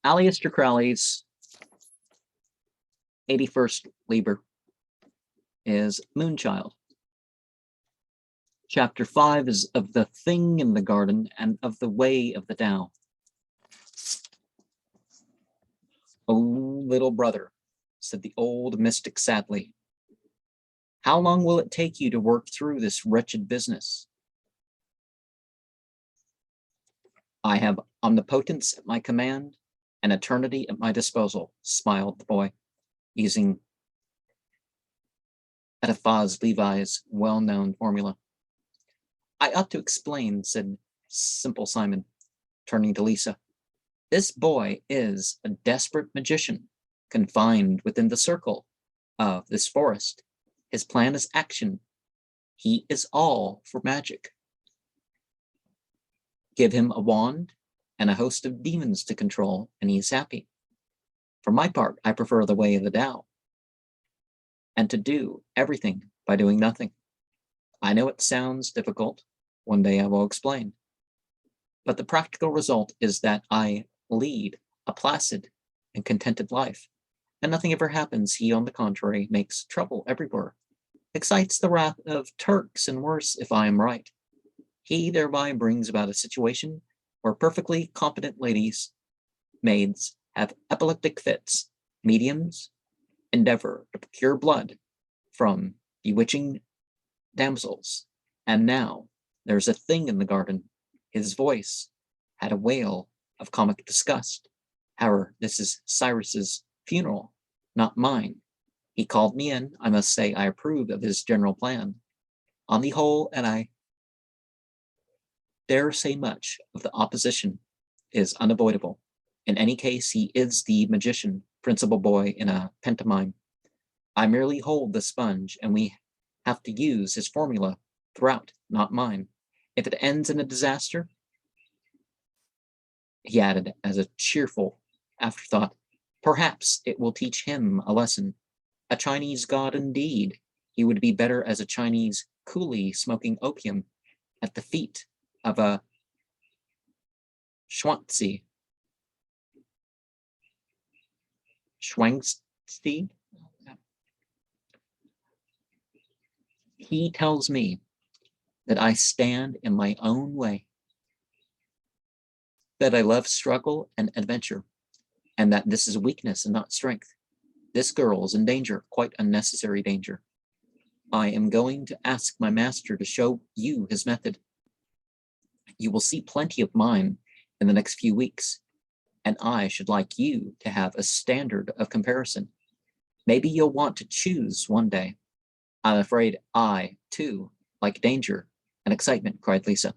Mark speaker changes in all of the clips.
Speaker 1: Aleister Crowley's 81st Liber is Moonchild. Chapter 5 is of the thing in the garden and of the way of the Tao. "Oh, little brother," said the old mystic sadly, "how long will it take you to work through this wretched business?" "I have omnipotence at my command and eternity at my disposal," smiled the boy, using Eliphaz Levi's well-known formula. "I ought to explain," said simple Simon, turning to Lisa. "This boy is a desperate magician, confined within the circle of this forest. His plan is action. He is all for magic. Give him a wand and a host of demons to control, and he is happy. For my part, I prefer the way of the Tao, and to do everything by doing nothing. I know it sounds difficult. One day I will explain. But the practical result is that I lead a placid and contented life, and nothing ever happens. He, on the contrary, makes trouble everywhere, excites the wrath of Turks, and worse, if I am right. He thereby brings about a situation where perfectly competent maids have epileptic fits, mediums endeavor to procure blood from bewitching damsels, and now there's a thing in the garden." His voice had a wail of comic disgust. "However, this is Cyrus's funeral, not mine. He called me in. I must say I approve of his general plan on the whole, and I dare say much of the opposition is unavoidable. In any case, he is the magician, principal boy in a pantomime. I merely hold the sponge, and we have to use his formula throughout, not mine. If it ends in a disaster," he added as a cheerful afterthought, "perhaps it will teach him a lesson. A Chinese god indeed. He would be better as a Chinese coolie smoking opium at the feet of a Schwangzi. He tells me that I stand in my own way, that I love struggle and adventure, and that this is weakness and not strength. This girl is in danger, quite unnecessary danger. I am going to ask my master to show you his method. You will see plenty of mine in the next few weeks, and I should like you to have a standard of comparison. Maybe you'll want to choose one day." "I'm afraid I, too, like danger and excitement," cried Lisa.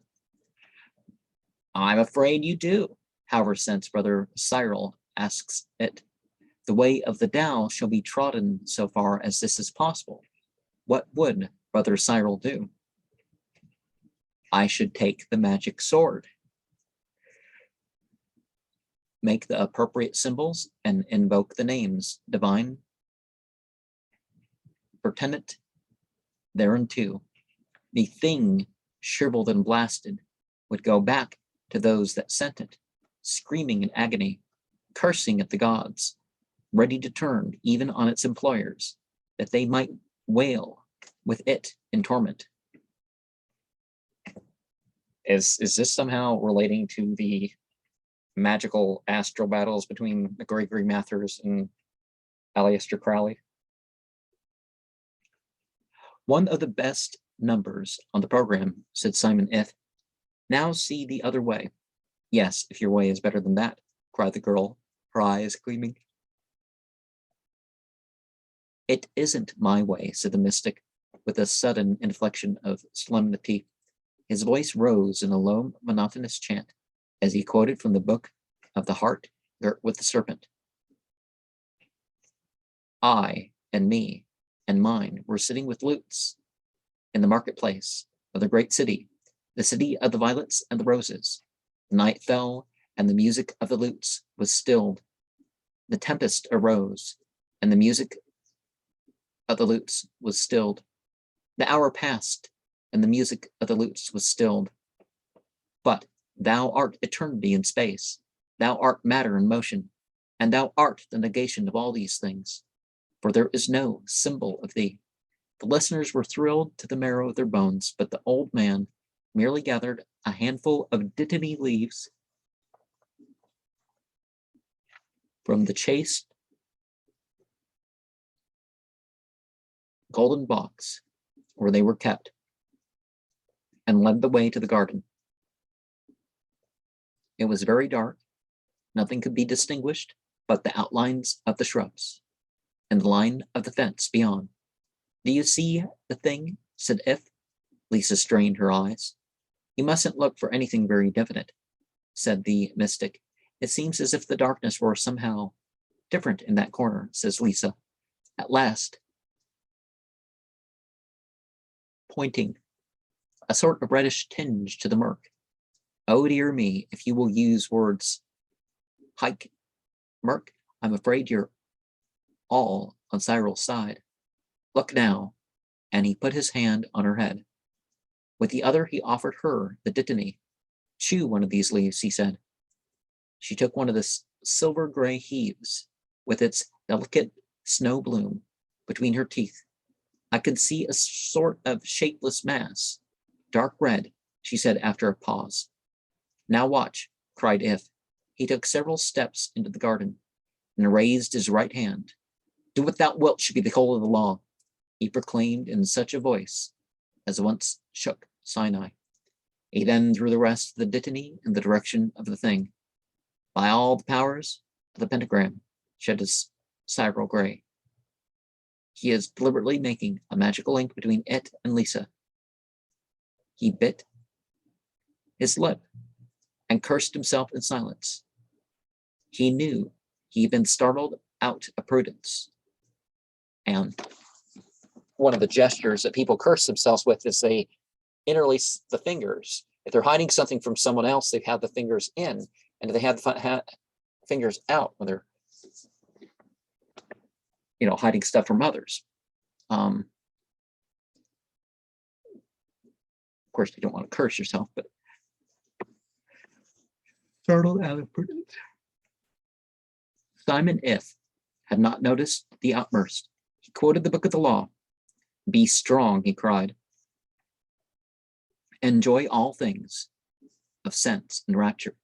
Speaker 1: "I'm afraid you do. However, since Brother Cyril asks it, the way of the Tao shall be trodden so far as this is possible. What would Brother Cyril do?" "I should take the magic sword, make the appropriate symbols, and invoke the names divine pertinent thereunto. The thing, shriveled and blasted, would go back to those that sent it, screaming in agony, cursing at the gods, ready to turn even on its employers, that they might wail with it in torment." Is this somehow relating to the magical astral battles between the Gregory Mathers and Aleister Crowley? "One of the best numbers on the program," said Simon If. "Now see the other way." "Yes, if your way is better than that," cried the girl, her eyes gleaming. "It isn't my way," said the mystic, with a sudden inflection of solemnity. His voice rose in a low, monotonous chant as he quoted from the book of the heart girt with the serpent. "I and me and mine were sitting with lutes in the marketplace of the great city, the city of the violets and the roses. The night fell, and the music of the lutes was stilled. The tempest arose, and the music of the lutes was stilled. The hour passed, and the music of the lutes was stilled. But thou art eternity in space. Thou art matter in motion. and thou art the negation of all these things, for there is no symbol of thee. The listeners were thrilled to the marrow of their bones, but the old man merely gathered a handful of dittany leaves from the chaste golden box where they were kept, and led the way to the garden. It was very dark. Nothing could be distinguished but the outlines of the shrubs and the line of the fence beyond. "Do you see the thing?" said If. Lisa strained her eyes. "You mustn't look for anything very definite," said the mystic. "It seems as if the darkness were somehow different in that corner," says Lisa. At last, pointing a sort of reddish tinge to the murk. "Oh dear me, if you will use words hike, murk, I'm afraid you're all on Cyril's side. Look now," and he put his hand on her head. With the other he offered her the dittany. "Chew one of these leaves," he said. She took one of the silver gray heaves with its delicate snow bloom between her teeth. "I could see a sort of shapeless mass, dark red," she said after a pause. "Now watch," cried If. He took several steps into the garden and raised his right hand. "Do what thou wilt should be the whole of the law," he proclaimed in such a voice as once shook Sinai. He then threw the rest of the dittany in the direction of the thing. "By all the powers of the pentagram," said Cyril Gray, "he is deliberately making a magical link between it and Lisa." He bit his lip and cursed himself in silence. He knew he'd been startled out of prudence. And one of the gestures that people curse themselves with is they interlace the fingers. If they're hiding something from someone else, they have the fingers in, and if they have the fingers out when they're, hiding stuff from others. Of course, you don't want to curse yourself, but startled out of prudence. Simon If had not noticed the outburst. He quoted the book of the law. "Be strong," he cried. "Enjoy all things of sense and rapture.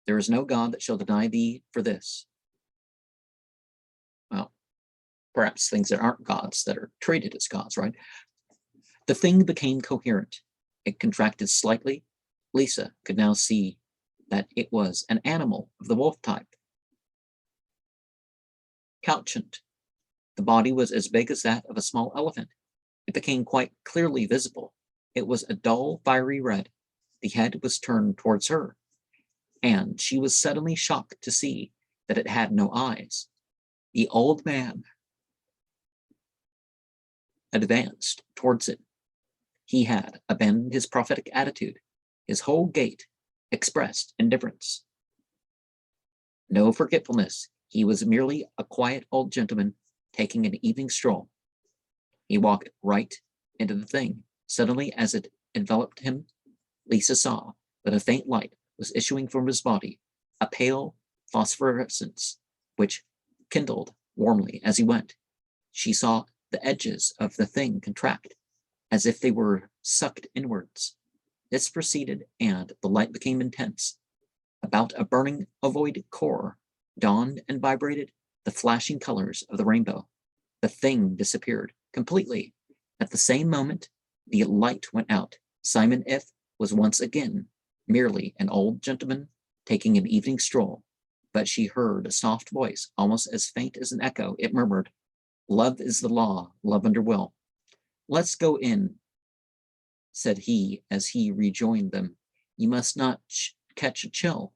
Speaker 1: There is no God that shall deny thee for this." Well, perhaps things that aren't gods that are treated as gods, right? The thing became coherent. It contracted slightly. Lisa could now see that it was an animal of the wolf type. Couchant. The body was as big as that of a small elephant. It became quite clearly visible. It was a dull, fiery red. The head was turned towards her, and she was suddenly shocked to see that it had no eyes. The old man advanced towards it. He had abandoned his prophetic attitude. His whole gait expressed indifference. No forgetfulness. He was merely a quiet old gentleman taking an evening stroll. He walked right into the thing. Suddenly, as it enveloped him, Lisa saw that a faint light was issuing from his body, a pale phosphorescence which kindled warmly as he went. She saw the edges of the thing contract, as if they were sucked inwards. This proceeded, and the light became intense. About a burning ovoid core dawned and vibrated the flashing colors of the rainbow. The thing disappeared completely. At the same moment, the light went out. Simon If was once again merely an old gentleman taking an evening stroll, but she heard a soft voice, almost as faint as an echo. It murmured, "Love is the law, love under will." "Let's go in," said he as he rejoined them. "You must not catch a chill."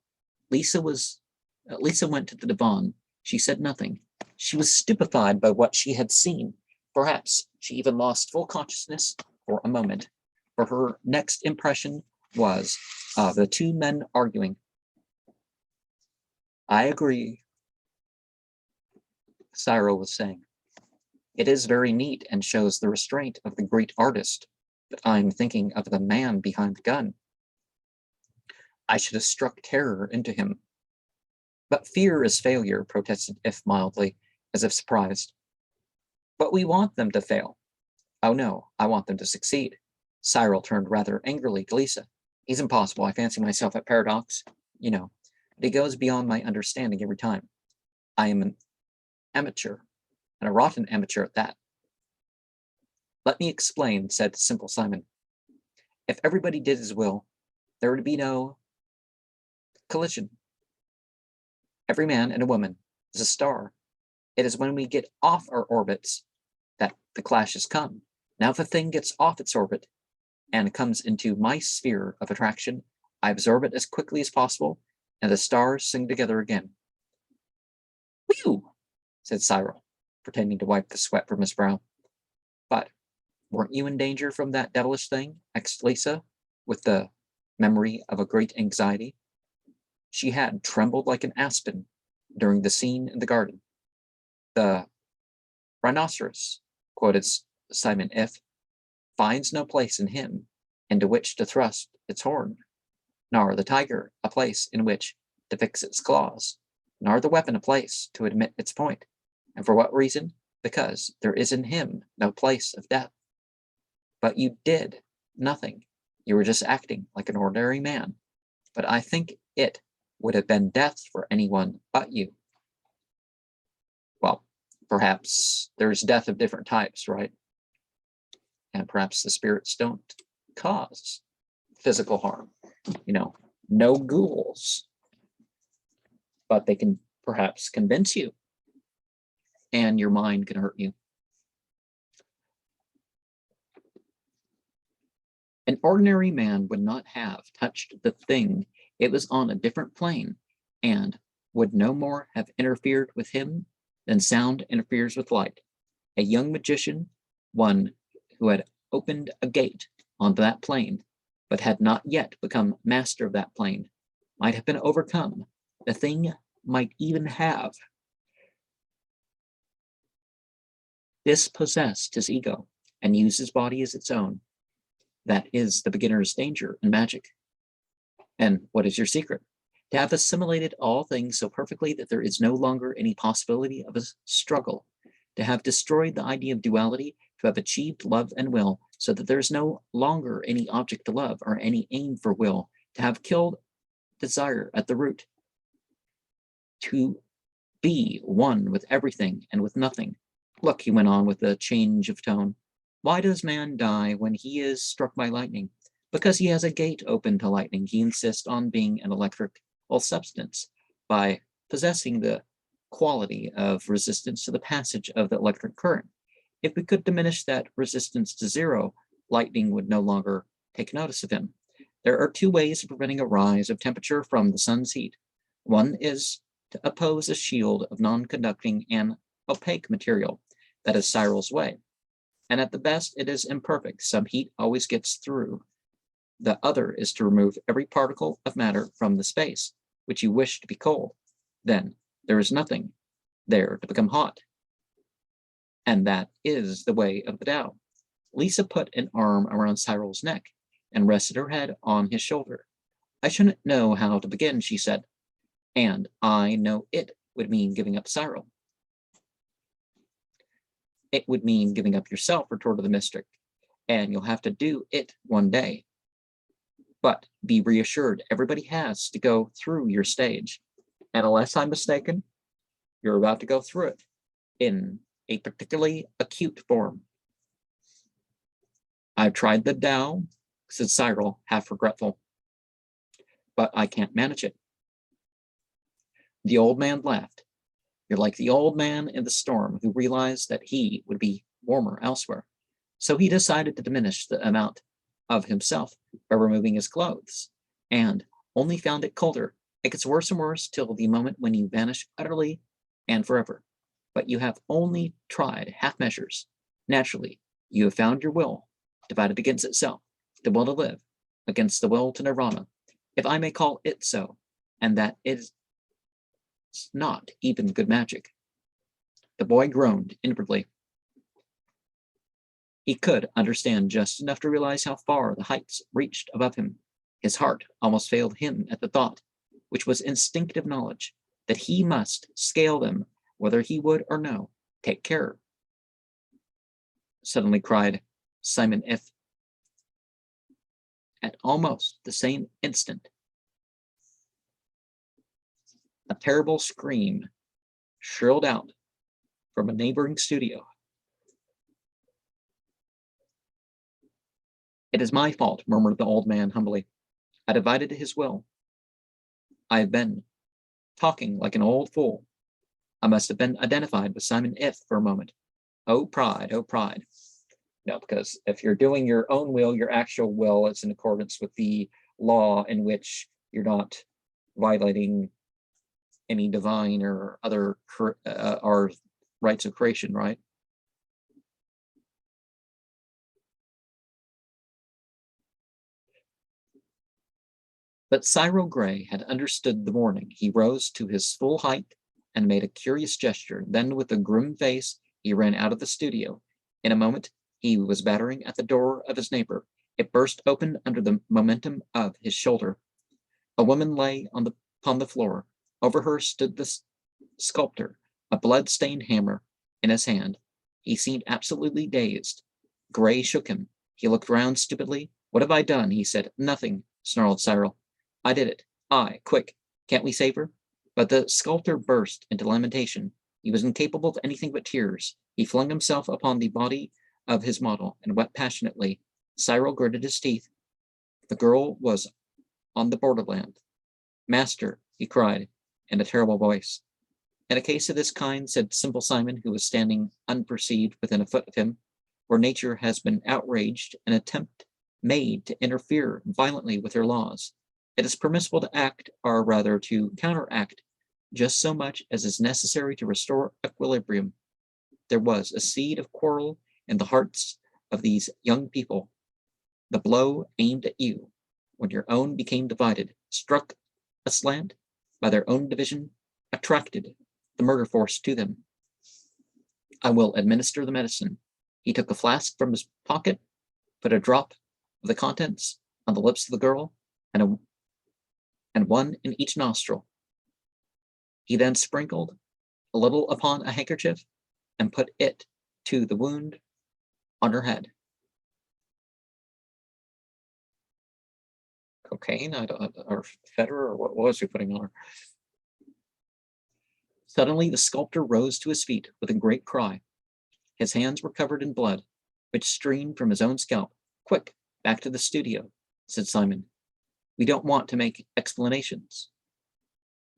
Speaker 1: Lisa went to the divan. She said nothing. She was stupefied by what she had seen. Perhaps she even lost full consciousness for a moment, for her next impression was of the two men arguing. "I agree," Cyril was saying. "It is very neat and shows the restraint of the great artist, but I'm thinking of the man behind the gun. I should have struck terror into him." But fear is failure, protested If mildly, as if surprised. But we want them to fail. Oh no, I want them to succeed. Cyril turned rather angrily to Lisa. He's impossible. I fancy myself at Paradox. You know, but he goes beyond my understanding every time. I am an amateur, and a rotten amateur at that. Let me explain, said simple Simon. If everybody did his will, there would be no collision. Every man and a woman is a star. It is when we get off our orbits that the clashes come. Now, if a thing gets off its orbit and comes into my sphere of attraction, I absorb it as quickly as possible, and the stars sing together again. Whew, said Cyril, pretending to wipe the sweat from his brow. But weren't you in danger from that devilish thing? Asked Lisa, with the memory of a great anxiety. She had trembled like an aspen during the scene in the garden. The rhinoceros, quoted Simon If, finds no place in him into which to thrust its horn, nor the tiger a place in which to fix its claws, nor the weapon a place to admit its point. And for what reason? Because there is in him no place of death. But you did nothing. You were just acting like an ordinary man. But I think it would have been death for anyone but you. Well, perhaps there's death of different types, right? And perhaps the spirits don't cause physical harm. You know, no ghouls. But they can perhaps convince you, and your mind can hurt you. An ordinary man would not have touched the thing. It was on a different plane, and would no more have interfered with him than sound interferes with light. A young magician, one who had opened a gate onto that plane, but had not yet become master of that plane, might have been overcome. The thing might even have dispossessed his ego and used his body as its own. That is the beginner's danger in magic. And what is your secret? To have assimilated all things so perfectly that there is no longer any possibility of a struggle. To have destroyed the idea of duality, to have achieved love and will, so that there is no longer any object to love or any aim for will. To have killed desire at the root. To be one with everything and with nothing. Look, he went on with a change of tone. Why does man die when he is struck by lightning? Because he has a gate open to lightning. He insists on being an electrical substance by possessing the quality of resistance to the passage of the electric current. If we could diminish that resistance to zero, lightning would no longer take notice of him. There are two ways of preventing a rise of temperature from the sun's heat. One is to oppose a shield of non-conducting and opaque material. That is Cyril's way. And at the best, it is imperfect. Some heat always gets through. The other is to remove every particle of matter from the space, which you wish to be cold. Then there is nothing there to become hot. And that is the way of the Tao. Lisa put an arm around Cyril's neck and rested her head on his shoulder. I shouldn't know how to begin, she said. And I know it would mean giving up Cyril. It would mean giving up yourself, retorted the mystic, and you'll have to do it one day. But be reassured, everybody has to go through your stage. And unless I'm mistaken, you're about to go through it in a particularly acute form. I've tried the Tao, said Cyril, half regretful, but I can't manage it. The old man laughed. You're like the old man in the storm who realized that he would be warmer elsewhere. So he decided to diminish the amount of himself by removing his clothes, and only found it colder. It gets worse and worse till the moment when you vanish utterly and forever. But you have only tried half measures. Naturally, you have found your will divided against itself, the will to live against the will to nirvana, if I may call it so, and that is not even good magic. The boy groaned inwardly. He could understand just enough to realize how far the heights reached above him. His heart almost failed him at the thought, which was instinctive knowledge, that he must scale them, whether he would or no. Take care, suddenly cried Simon If. At almost the same instant, a terrible scream shrilled out from a neighboring studio. It is my fault, murmured the old man humbly. I divided his will. I have been talking like an old fool. I must have been identified with Simon If for a moment. Oh, pride, oh, pride. No, because if you're doing your own will, your actual will is in accordance with the law in which you're not violating any divine or other or rights of creation, right? But Cyril Gray had understood the warning. He rose to his full height and made a curious gesture. Then, with a grim face, he ran out of the studio. In a moment, he was battering at the door of his neighbor. It burst open under the momentum of his shoulder. A woman lay upon the floor. Over her stood the sculptor, a blood-stained hammer in his hand. He seemed absolutely dazed. Gray shook him. He looked round stupidly. What have I done? He said. Nothing, snarled Cyril. I did it. Quick. Can't we save her? But the sculptor burst into lamentation. He was incapable of anything but tears. He flung himself upon the body of his model and wept passionately. Cyril gritted his teeth. The girl was on the borderland. Master, he cried in a terrible voice. In a case of this kind, said simple Simon, who was standing unperceived within a foot of him, where nature has been outraged, an attempt made to interfere violently with her laws, it is permissible to act, or rather to counteract, just so much as is necessary to restore equilibrium. There was a seed of quarrel in the hearts of these young people. The blow aimed at you, when your own became divided, struck aslant by their own division, attracted the murder force to them. I will administer the medicine. He took a flask from his pocket, put a drop of the contents on the lips of the girl, and one in each nostril. He then sprinkled a little upon a handkerchief and put it to the wound on her head. Cocaine, or fetter, or what was he putting on her? Suddenly the sculptor rose to his feet with a great cry. His hands were covered in blood, which streamed from his own scalp. Quick, back to the studio, said Simon. We don't want to make explanations.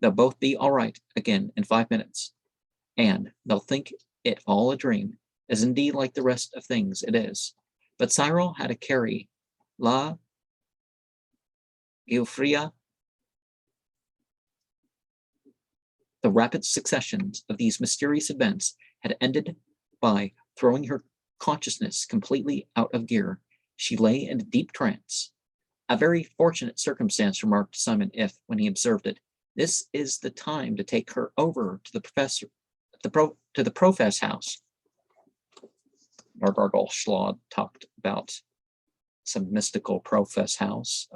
Speaker 1: They'll both be all right again in 5 minutes, and they'll think it all a dream, as indeed like the rest of things it is. But Cyril had to carry La Euphoria. The rapid successions of these mysterious events had ended by throwing her consciousness completely out of gear. She lay in a deep trance. A very fortunate circumstance, remarked Simon If when he observed it. This is the time to take her over to the professor, to the profess house. Margargal Schlad talked about some mystical profess house.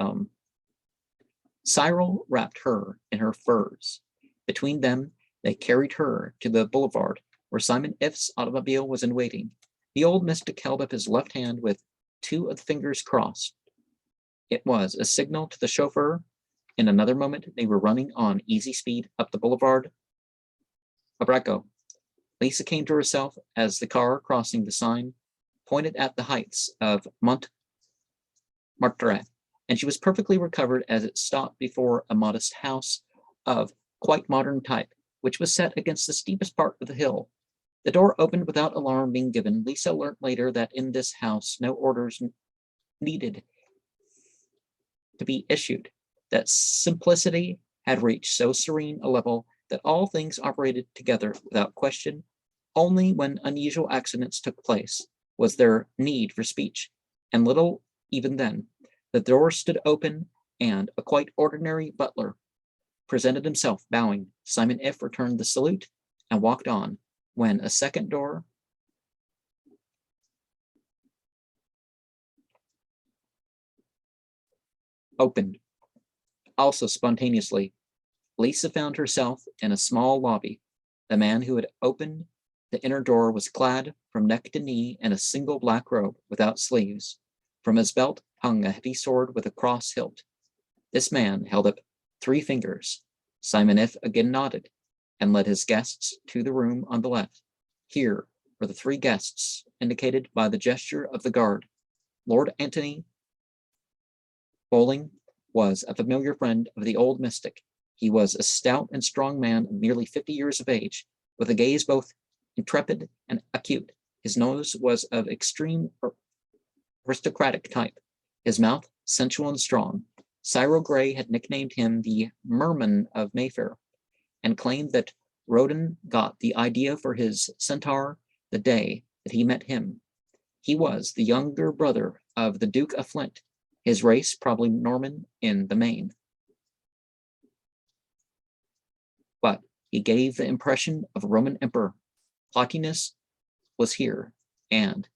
Speaker 1: Cyril wrapped her in her furs. Between them, they carried her to the boulevard, where Simon If's automobile was in waiting. The old mystic held up his left hand with 2 of the fingers crossed. It was a signal to the chauffeur. In another moment, they were running on easy speed up the boulevard. Abraco. Lisa came to herself as the car, crossing the sign, pointed at the heights of Montmartre, and she was perfectly recovered as it stopped before a modest house of quite modern type, which was set against the steepest part of the hill. The door opened without alarm being given. Lisa learnt later that in this house no orders needed to be issued, that simplicity had reached so serene a level that all things operated together without question. Only when unusual accidents took place was there need for speech, and little even then. The door stood open, and a quite ordinary butler presented himself, bowing. Simon If returned the salute and walked on, when a second door opened, also spontaneously, Lisa found herself in a small lobby. The man who had opened the inner door was clad from neck to knee in a single black robe without sleeves. From his belt hung a heavy sword with a cross hilt. This man held up 3 fingers. Simon If again nodded and led his guests to the room on the left. Here were the 3 guests indicated by the gesture of the guard. Lord Antony Bowling was a familiar friend of the old mystic. He was a stout and strong man of nearly 50 years of age, with a gaze both intrepid and acute. His nose was of extreme aristocratic type, his mouth sensual and strong. Cyril Gray had nicknamed him the Merman of Mayfair, and claimed that Roden got the idea for his centaur the day that he met him. He was the younger brother of the Duke of Flint, his race probably Norman in the main. But he gave the impression of a Roman emperor. Haughtiness was here, and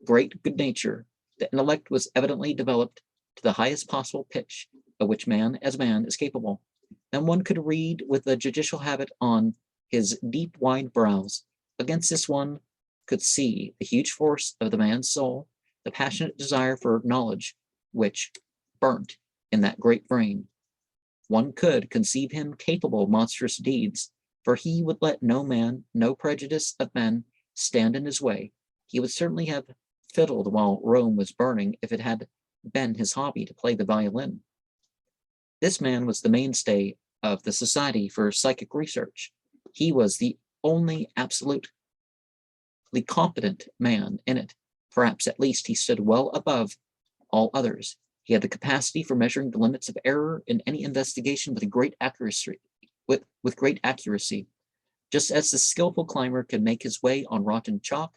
Speaker 1: great good nature. The intellect was evidently developed to the highest possible pitch of which man as man is capable. And one could read with the judicial habit on his deep, wide brows. Against this one could see the huge force of the man's soul, the passionate desire for knowledge which burnt in that great brain. One could conceive him capable of monstrous deeds, for he would let no man, no prejudice of men, stand in his way. He would certainly have fiddled while Rome was burning if it had been his hobby to play the violin. This man was the mainstay of the Society for Psychic Research. He was the only absolutely competent man in it. Perhaps at least he stood well above all others. He had the capacity for measuring the limits of error in any investigation with great accuracy, just as the skillful climber can make his way on rotten chalk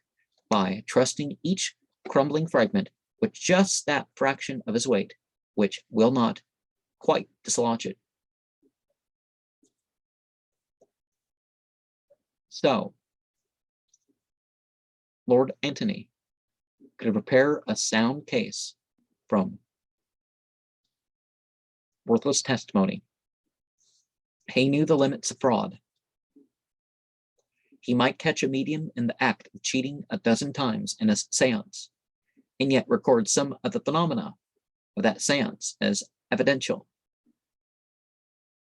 Speaker 1: by trusting each crumbling fragment with just that fraction of his weight, which will not quite dislodge it. So, Lord Antony could prepare a sound case from worthless testimony. He knew the limits of fraud. He might catch a medium in the act of cheating a dozen times in a seance, and yet record some of the phenomena of that seance as evidential.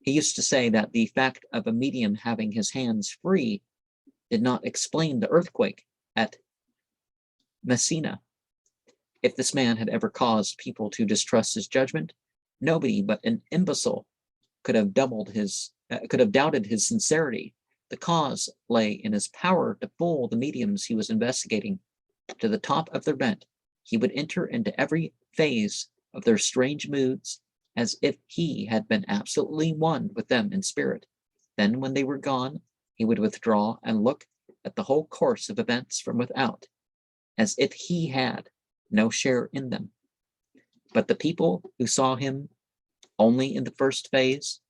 Speaker 1: He used to say that the fact of a medium having his hands free did not explain the earthquake at Messina. If this man had ever caused people to distrust his judgment, nobody but an imbecile could have doubted his sincerity. The cause lay in his power to fool the mediums he was investigating to the top of their bent. He would enter into every phase of their strange moods as if he had been absolutely one with them in spirit. Then, when they were gone, he would withdraw and look at the whole course of events from without, as if he had no share in them. But the people who saw him only in the first phase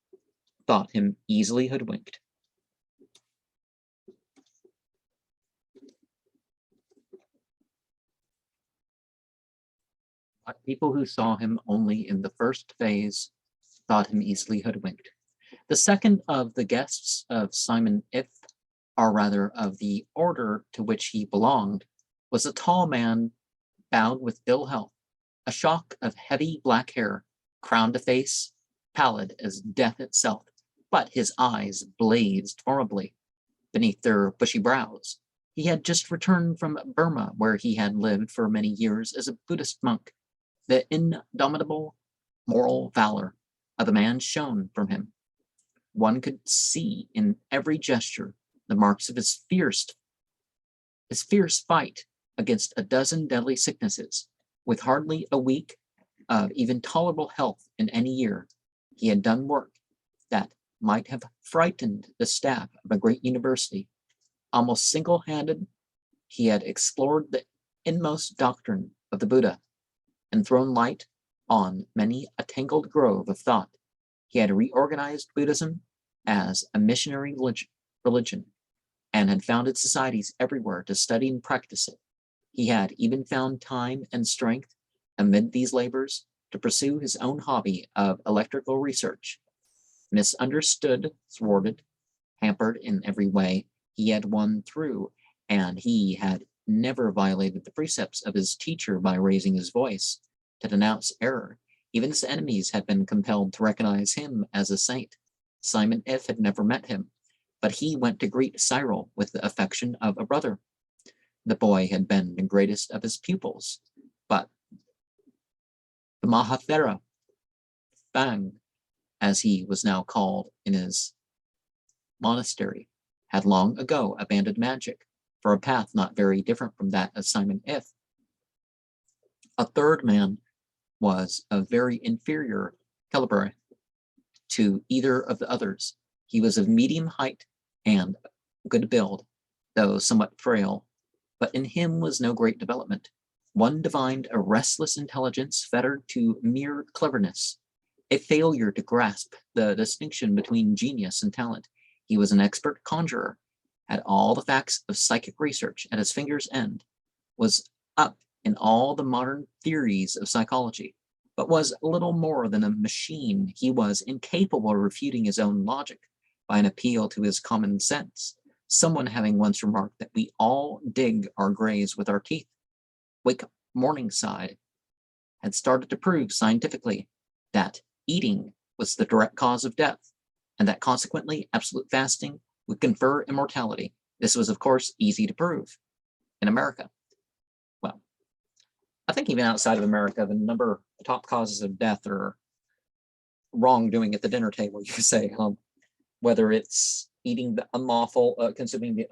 Speaker 1: thought him easily hoodwinked. But people who saw him only in the first phase thought him easily hoodwinked. The second of the guests of Simon If, or rather of the order to which he belonged, was a tall man bowed with ill health, a shock of heavy black hair crowned a face pallid as death itself, but his eyes blazed formidably beneath their bushy brows. He had just returned from Burma, where he had lived for many years as a Buddhist monk. The indomitable moral valor of the man shone from him. One could see in every gesture the marks of his fierce fight against a dozen deadly sicknesses. With hardly a week of even tolerable health in any year, he had done work that might have frightened the staff of a great university. Almost single-handed, he had explored the inmost doctrine of the Buddha and thrown light on many a tangled grove of thought. He had reorganized Buddhism as a missionary religion and had founded societies everywhere to study and practice it. He had even found time and strength amid these labors to pursue his own hobby of electrical research. misunderstood, thwarted, hampered in every way, he had won through, and he had never violated the precepts of his teacher by raising his voice to denounce error. Even his enemies had been compelled to recognize him as a saint. Simon If had never met him, but he went to greet Cyril with the affection of a brother. The boy had been the greatest of his pupils, but the Mahathera, Bang, as he was now called in his monastery, had long ago abandoned magic for a path not very different from that of Simon If. A third man was of very inferior caliber to either of the others. He was of medium height and good build, though somewhat frail, but in him was no great development. One divined a restless intelligence fettered to mere cleverness, a failure to grasp the distinction between genius and talent. He was an expert conjurer, had all the facts of psychic research at his fingers' end, was up in all the modern theories of psychology, but was little more than a machine. He was incapable of refuting his own logic by an appeal to his common sense, someone having once remarked that we all dig our graves with our teeth. Wake Morningside had started to prove scientifically that eating was the direct cause of death, and that consequently absolute fasting would confer immortality. This was, of course, easy to prove in America. Well, I think even outside of America, the top causes of death are wrongdoing at the dinner table, you could say, whether it's eating the unlawful, consuming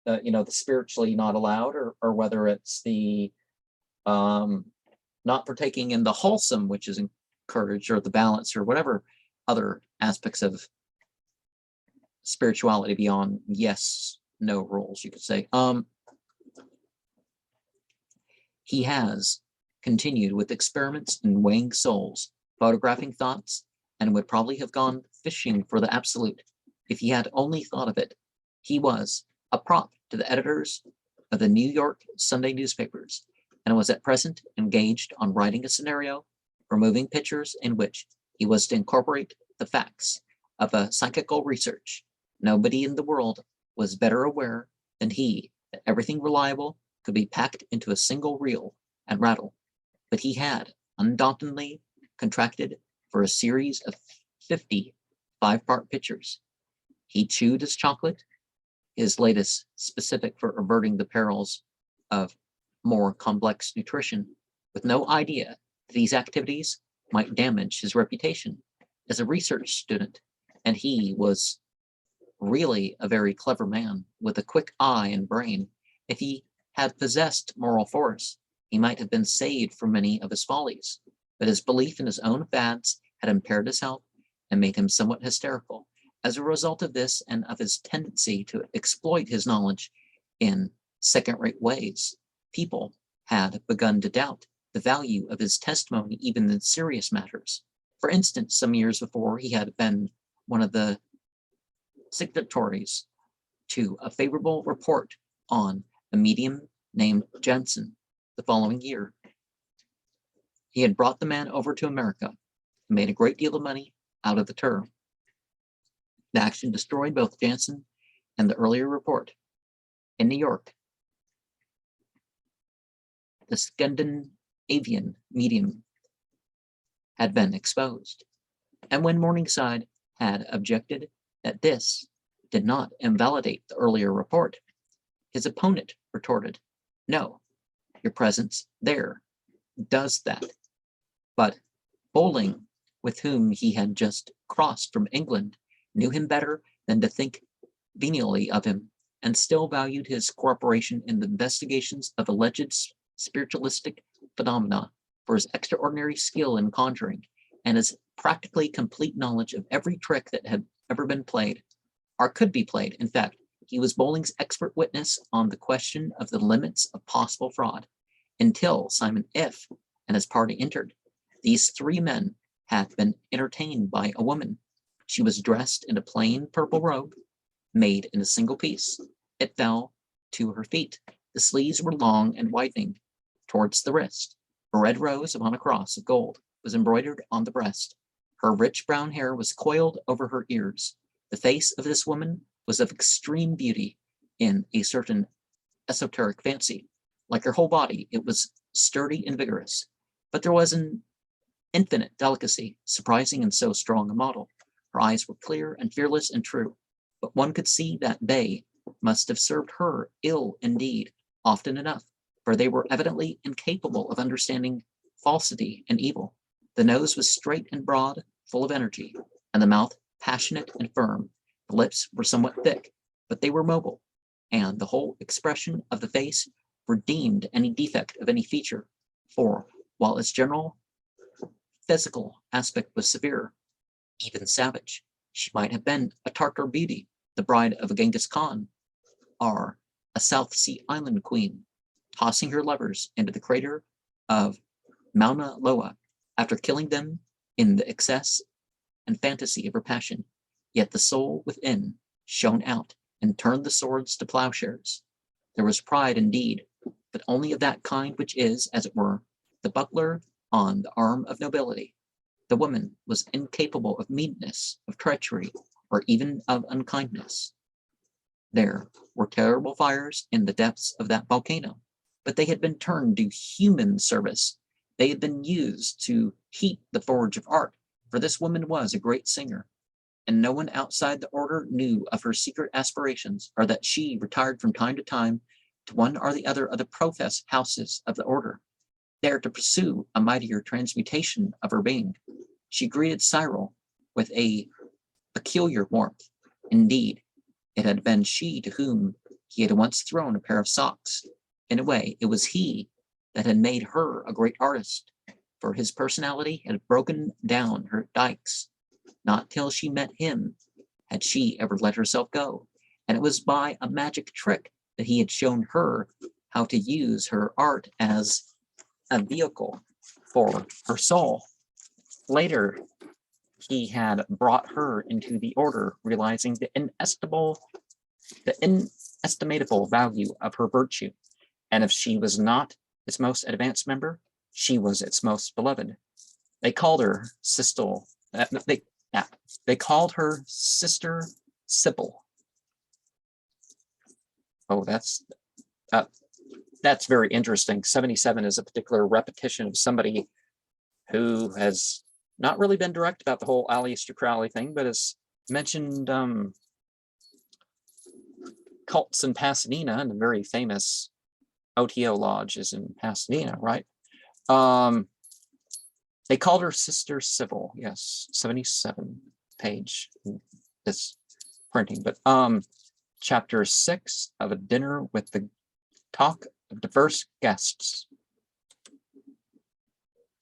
Speaker 1: the spiritually not allowed, or whether it's the not partaking in the wholesome, which is encouraged, or the balance, or whatever other aspects of spirituality beyond yes, no rules, you could say. He has continued with experiments in weighing souls, photographing thoughts, and would probably have gone fishing for the absolute if he had only thought of it. He was a prop to the editors of the New York Sunday newspapers, and was at present engaged on writing a scenario for moving pictures in which he was to incorporate the facts of a psychical research. Nobody in the world was better aware than he that everything reliable could be packed into a single reel and rattle, but he had undauntedly contracted for a series of 50 5-part pictures. He chewed his chocolate, his latest specific for averting the perils of more complex nutrition, with no idea that these activities might damage his reputation as a research student, and he was really a very clever man with a quick eye and brain. If he had possessed moral force, he might have been saved from many of his follies, but his belief in his own fads had impaired his health and made him somewhat hysterical. As a result of this and of his tendency to exploit his knowledge in second-rate ways, people had begun to doubt the value of his testimony even in serious matters. For instance, some years before, he had been one of the signatories to a favorable report on a medium named Jensen. The following year, he had brought the man over to America and made a great deal of money out of the term. The action destroyed both Jansen and the earlier report. In New York, the Scandinavian medium had been exposed, and when Morningside had objected that this did not invalidate the earlier report, his opponent retorted, "No, your presence there does that." But Bowling, with whom he had just crossed from England, knew him better than to think venially of him, and still valued his cooperation in the investigations of alleged spiritualistic phenomena for his extraordinary skill in conjuring and his practically complete knowledge of every trick that had ever been played, or could be played. In fact, he was Bowling's expert witness on the question of the limits of possible fraud, until Simon If and his party entered. These three men had been entertained by a woman. She was dressed in a plain purple robe, made in a single piece. It fell to her feet. The sleeves were long and widening towards the wrist. A red rose upon a cross of gold was embroidered on the breast. Her rich brown hair was coiled over her ears. The face of this woman was of extreme beauty in a certain esoteric fancy. Like her whole body, it was sturdy and vigorous, but there was an infinite delicacy, surprising in so strong a model. Her eyes were clear and fearless and true, but one could see that they must have served her ill indeed, often enough, for they were evidently incapable of understanding falsity and evil. The nose was straight and broad, full of energy, and the mouth passionate and firm. The lips were somewhat thick, but they were mobile, and the whole expression of the face redeemed any defect of any feature, for while its general physical aspect was severe, even savage, she might have been a Tartar beauty, the bride of a Genghis Khan, or a South Sea Island queen, tossing her lovers into the crater of Mauna Loa after killing them in the excess and fantasy of her passion. Yet the soul within shone out and turned the swords to plowshares. There was pride indeed, but only of that kind which is, as it were, the buckler on the arm of nobility. The woman was incapable of meanness, of treachery, or even of unkindness. There were terrible fires in the depths of that volcano, but they had been turned to human service. They had been used to heat the forge of art, for this woman was a great singer, and no one outside the order knew of her secret aspirations, or that she retired from time to time to one or the other of the profess houses of the order, there to pursue a mightier transmutation of her being. She greeted Cyril with a peculiar warmth. Indeed, it had been she to whom he had once thrown a pair of socks. In a way, it was he that had made her a great artist, for his personality had broken down her dikes. Not till she met him had she ever let herself go, and it was by a magic trick that he had shown her how to use her art as a vehicle for her soul. Later, he had brought her into the order, realizing the inestimable value of her virtue, and if she was not its most advanced member, she was its most beloved. They called her they called her Sister Sybil. Oh, that's very interesting. 77 is a particular repetition of somebody who has not really been direct about the whole Aleister Crowley thing, but has mentioned cults in Pasadena, and a very famous OTO lodge is in Pasadena, right? They called her Sister Sybil. Yes, 77 page in this printing, but chapter 6 of A Dinner with the Talk of Diverse Guests.